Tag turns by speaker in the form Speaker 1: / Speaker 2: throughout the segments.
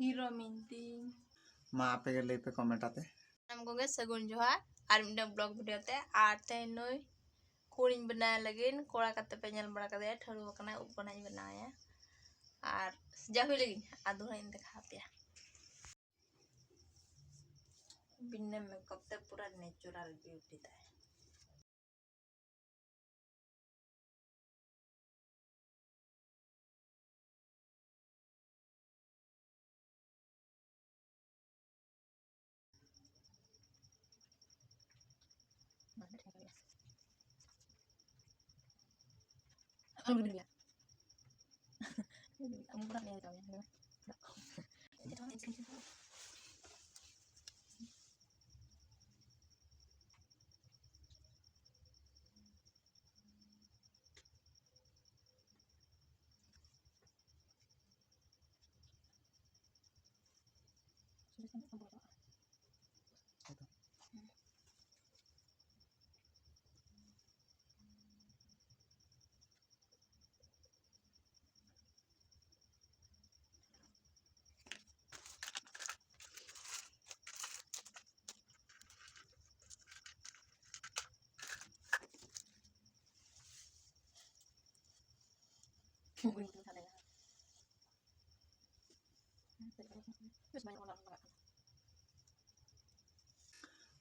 Speaker 1: Hero minting.
Speaker 2: Ma apa yang lepe komen ate?
Speaker 1: Nam ko guys sagun johar ar midang blog video te arte noi kuring bena lagin kora kata penyal bara kata tharu kana upana बनाया আর যা হইলে আধুরা ইনতে খাতিয়া बिना makeup ते पूरा natural beauty था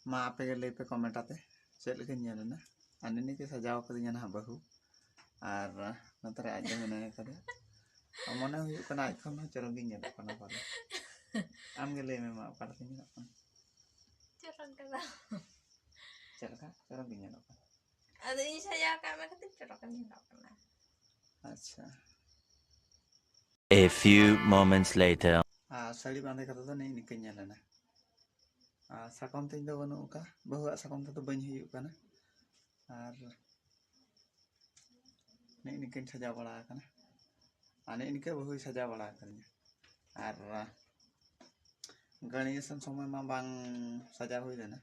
Speaker 2: Ma apa yang lepe komen ate? Cek lagi nyala na. Ane ni kisah jawab kalinya na bahu. Ar nanti aja mana kada. Amana yuk kena ikon na cara ginya tak kena pada. Am gele memang apa artinya tak kena.
Speaker 1: cerang kada
Speaker 2: Cara ginya tak kena.
Speaker 1: ada ini saya kami kata cerang kan tidak kena
Speaker 2: Acha.
Speaker 3: A few moments later.
Speaker 2: Sali bandai kata tu ni kenya na. Sakam tu indah banu ka. Bahu sakam tu banyak yuk kana. Ar ni ken saja bala kana. Ane ini ke bahu saja bala kana. Ar Ganesan समय में बांग सजा हुई देना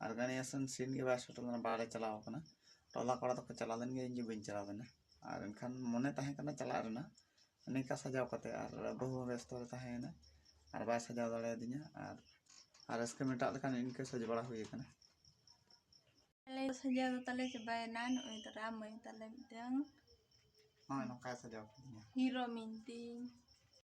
Speaker 2: और Ganesan scene के बाद टोला बाड़े चलाव कना टोला कड़ा तो चला देन गे इंजी बन चला देना और इनखान मने ताहे कना चला रेना निका सजाव कते और बहु व्यस्त रे ताहे ना और बा सजाव दाड़े दिना और इसके मिटा लखान इनके सज बड़ा हुई कना
Speaker 1: ले सजाव तले चबायना ओइ तरा मैं तले मिटang
Speaker 2: हां नका सजाव
Speaker 1: hero minting